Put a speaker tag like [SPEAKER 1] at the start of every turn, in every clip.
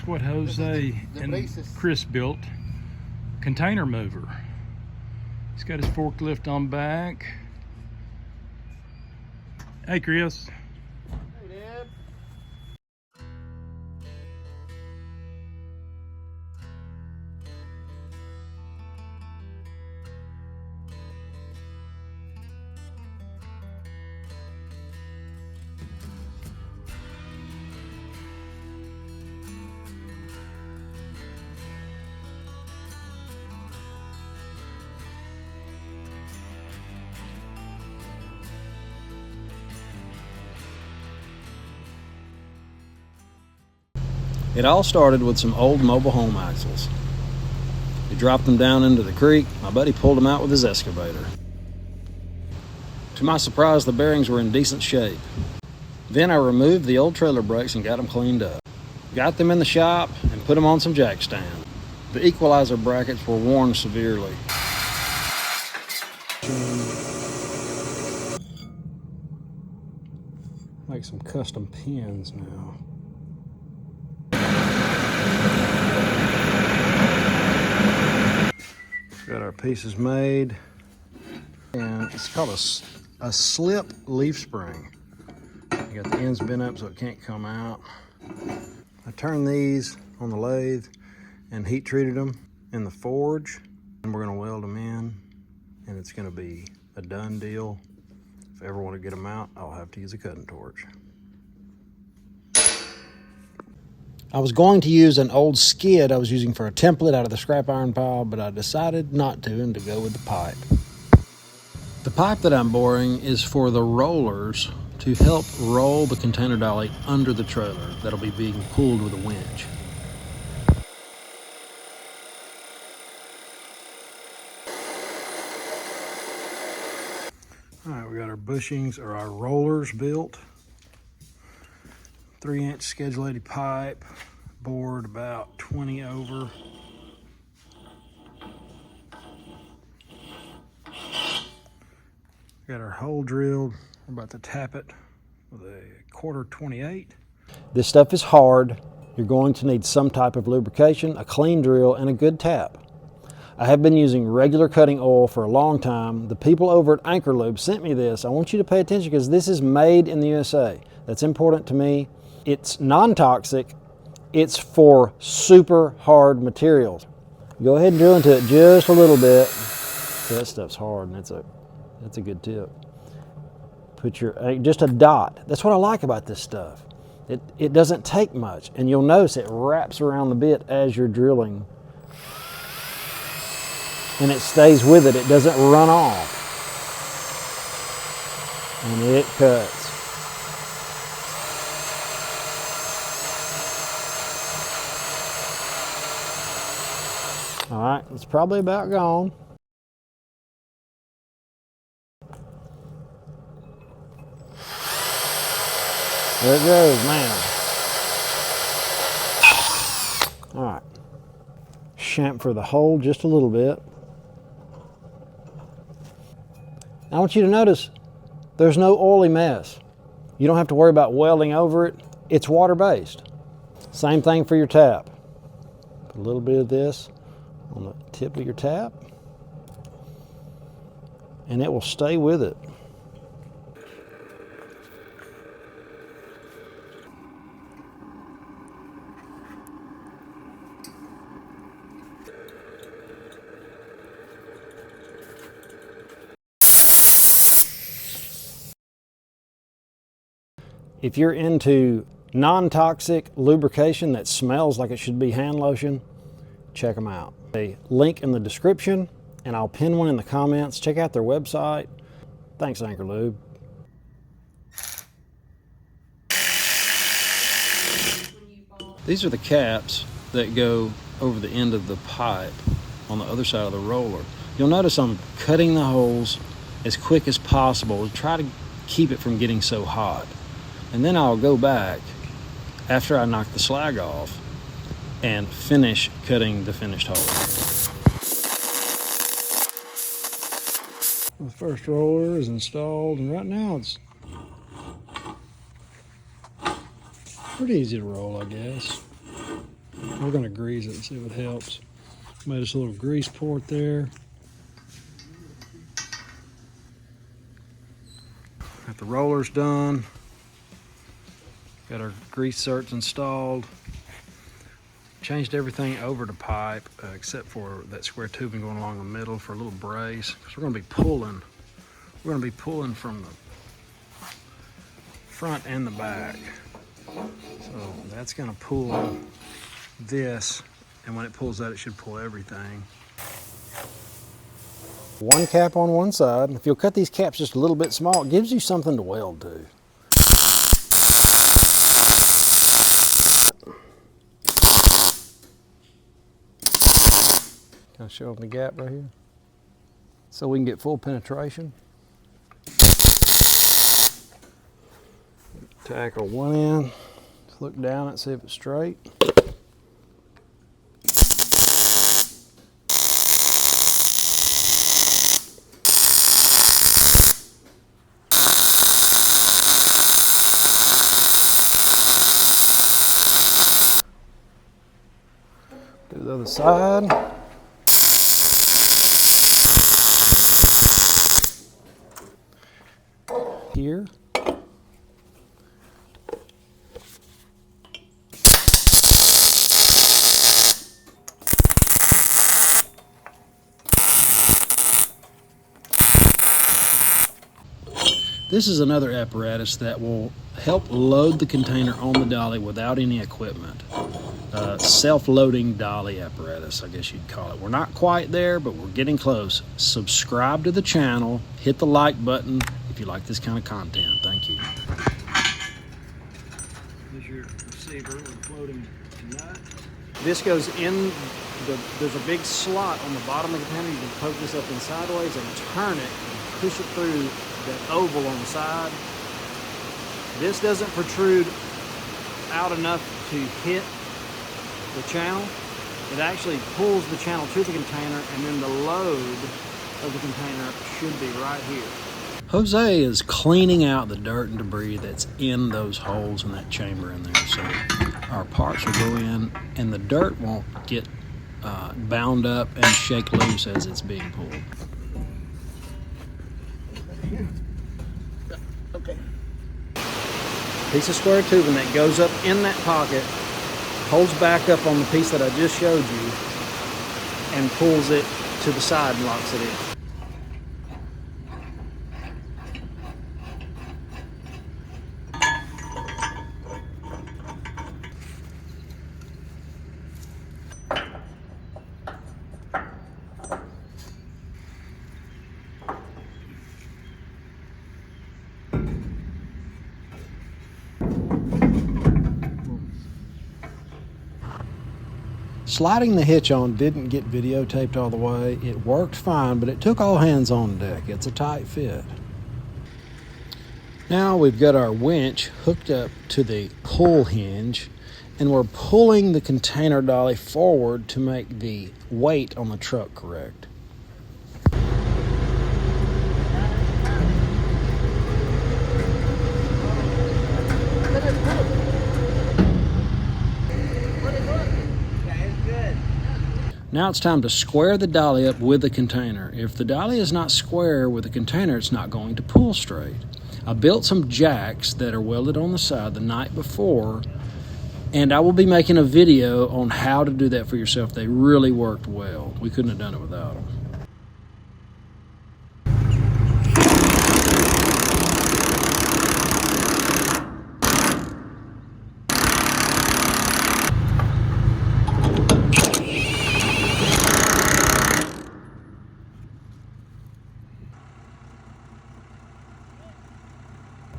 [SPEAKER 1] Here's what Jose and Chris built. Container mover. He's got his forklift on back. Hey, Chris.
[SPEAKER 2] Hey, Dad.
[SPEAKER 3] It all started with some old mobile home axles. He dropped them down into the creek. My buddy pulled them out with his excavator. To my surprise, the bearings were in decent shape. Then I removed the old trailer brakes and got them cleaned up. Got them in the shop and put them on some jack stand. The equalizer brackets were worn severely. Make some custom pins now. Got our pieces made, and it's called a slip leaf spring. You got the ends bent up so it can't come out. I turned these on the lathe and heat treated them in the forge, and we're going to weld them in, and it's going to be a done deal. If I ever want to get them out, I'll have to use a cutting torch. I was going to use an old skid I was using for a template out of the scrap iron pile, but I decided not to and to go with the pipe. The pipe that I'm boring is for the rollers to help roll the container dolly under the trailer that'll be being pulled with a winch. All right, we got our bushings or our rollers built. 3-inch schedulated pipe, bored about 20 over. Got our hole drilled. We're about to tap it with a 1/4 .28. This stuff is hard. You're going to need some type of lubrication, a clean drill, and a good tap. I have been using regular cutting oil for a long time. The people over at Anchor Lube sent me this. I want you to pay attention because this is made in the USA. That's important to me. It's non-toxic. It's for super hard materials. Go ahead and drill into it just a little bit. That stuff's hard, and that's a good tip. Put your just a dot. That's what I like about this stuff. It doesn't take much, and you'll notice it wraps around the bit as you're drilling, and it stays with it. It doesn't run off, and it cuts. All right, it's probably about gone. There it goes, man. All right, chamfer the hole just a little bit. I want you to notice there's no oily mess. You don't have to worry about welding over it. It's water-based. Same thing for your tap. Put a little bit of this on the tip of your tap, and it will stay with it. If you're into non-toxic lubrication that smells like it should be hand lotion, check them out. A link in the description, and I'll pin one in the comments. Check out their website. Thanks, Anchor Lube. These are the caps that go over the end of the pipe on the other side of the roller. You'll notice I'm cutting the holes as quick as possible to try to keep it from getting so hot. And then I'll go back after I knock the slag off and finish cutting the finished hole. The first roller is installed, and right now it's pretty easy to roll, I guess. We're going to grease it and see if it helps. Made us a little grease port there. Got the rollers done. Got our grease certs installed. Changed everything over to pipe except for that square tubing going along the middle for a little brace. Because we're going to be pulling. We're going to be pulling from the front and the back. So that's going to pull this, and when it pulls that, it should pull everything. One cap on one side. If you'll cut these caps just a little bit small, it gives you something to weld to. Kind of show them the gap right here, so we can get full penetration. Tackle one end, look down and see if it's straight. Do the other side. Here. This is another apparatus that will help load the container on the dolly without any equipment. Self-loading dolly apparatus, I guess you'd call it. We're not quite there, but we're getting close. Subscribe to the channel, hit the like button if you like this kind of content. Thank you. Here's your receiver with a floating nut. This goes in, there's a big slot on the bottom of the container. You can poke this up in sideways and turn it and push it through that oval on the side. This doesn't protrude out enough to hit the channel. It actually pulls the channel to the container, and then the load of the container should be right here. Jose is cleaning out the dirt and debris that's in those holes in that chamber in there, so our parts will go in and the dirt won't get bound up and shake loose as it's being pulled.
[SPEAKER 2] Okay.
[SPEAKER 3] Piece of square tubing that goes up in that pocket, holds back up on the piece that I just showed you, and pulls it to the side and locks it in. Sliding the hitch on didn't get videotaped all the way. It worked fine, but it took all hands on deck. It's a tight fit. Now we've got our winch hooked up to the pull hinge, and we're pulling the container dolly forward to make the weight on the truck correct. Now it's time to square the dolly up with the container. If the dolly is not square with the container, it's not going to pull straight. I built some jacks that are welded on the side the night before, and I will be making a video on how to do that for yourself. They really worked well. We couldn't have done it without them.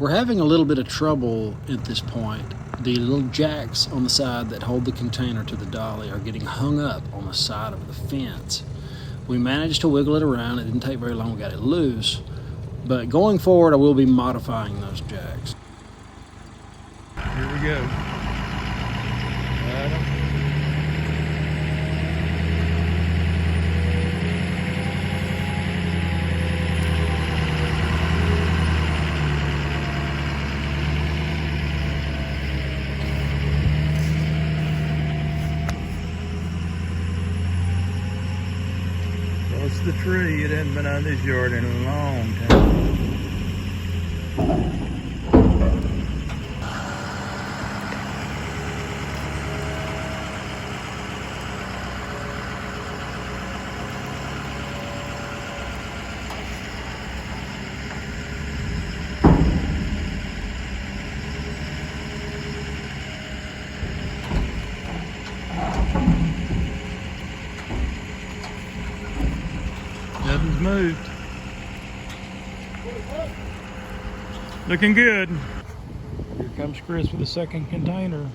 [SPEAKER 3] We're having a little bit of trouble at this point. The little jacks on the side that hold the container to the dolly are getting hung up on the side of the fence. We managed to wiggle it around. It didn't take very long. We got it loose. But going forward, I will be modifying those jacks.
[SPEAKER 1] Here we go. Adam. it's the tree. It hasn't been out of this yard in a long time. Nothing's moved. Looking good. Here comes Chris with the second container.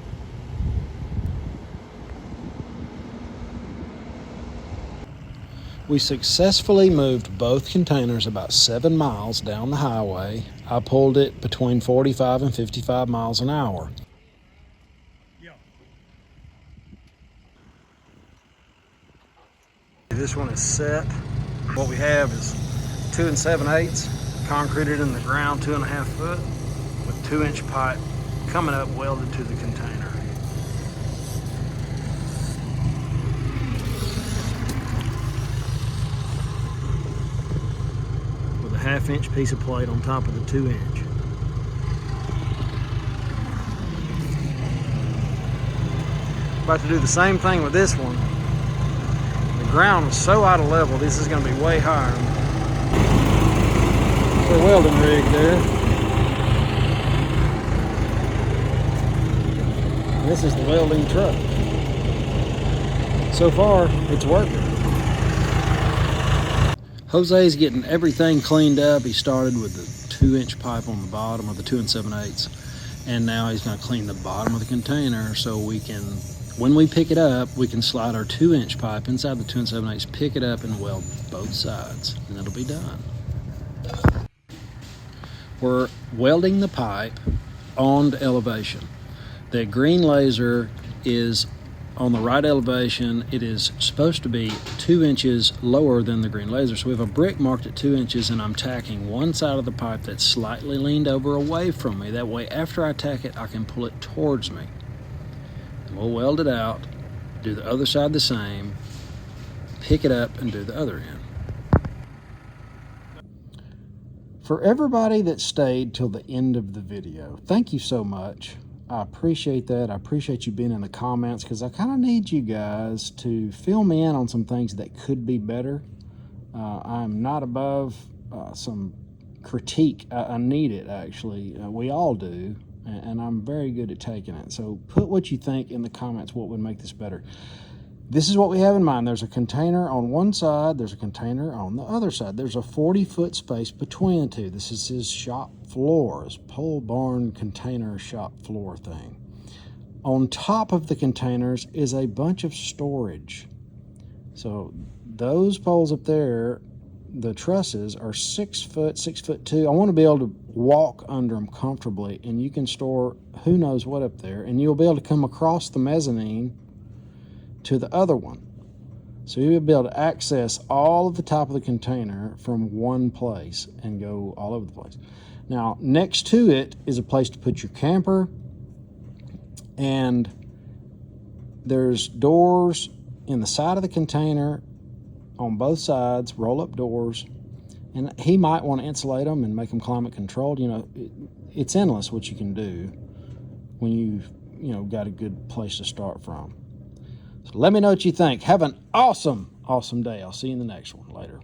[SPEAKER 3] We successfully moved both containers about 7 miles down the highway. I pulled it between 45 and 55 miles an hour. This one is set. What we have is 2 7/8 concreted in the ground 2.5 foot with 2-inch pipe coming up welded to the container. With a 1/2-inch piece of plate on top of the 2-inch. About to do the same thing with this one. The ground was so out of level, this is going to be way higher. For a welding rig there. This is the welding truck. So far, it's working. Jose's getting everything cleaned up. He started with the 2-inch pipe on the bottom of the 2 7/8, and now he's going to clean the bottom of the container so we can, when we pick it up, we can slide our 2-inch pipe inside the 2 7/8, pick it up and weld both sides, and it'll be done. We're welding the pipe on to elevation. The green laser is on the right elevation. It is supposed to be 2 inches lower than the green laser. So we have a brick marked at 2 inches, and I'm tacking one side of the pipe that's slightly leaned over away from me. That way, after I tack it, I can pull it towards me. And we'll weld it out, do the other side the same, pick it up, and do the other end. For everybody that stayed till the end of the video, thank you so much. I appreciate that. I appreciate you being in the comments, because I kind of need you guys to fill me in on some things that could be better. I'm not above some critique. I need it, actually. We all do, and I'm very good at taking it. So put what you think in the comments, what would make this better. This is what we have in mind. There's a container on one side, there's a container on the other side. There's a 40-foot space between the two. This is his shop floor, his pole barn container shop floor thing. On top of the containers is a bunch of storage. So those poles up there, the trusses, are 6 foot, 6'2". I want to be able to walk under them comfortably, and you can store who knows what up there, and you'll be able to come across the mezzanine to the other one. So you'll be able to access all of the top of the container from one place and go all over the place. Now, next to it is a place to put your camper, and there's doors in the side of the container on both sides, roll-up doors, and he might want to insulate them and make them climate controlled. You know, it's endless what you can do when you've got a good place to start from. So let me know what you think. Have an awesome day. I'll see you in the next one. Later.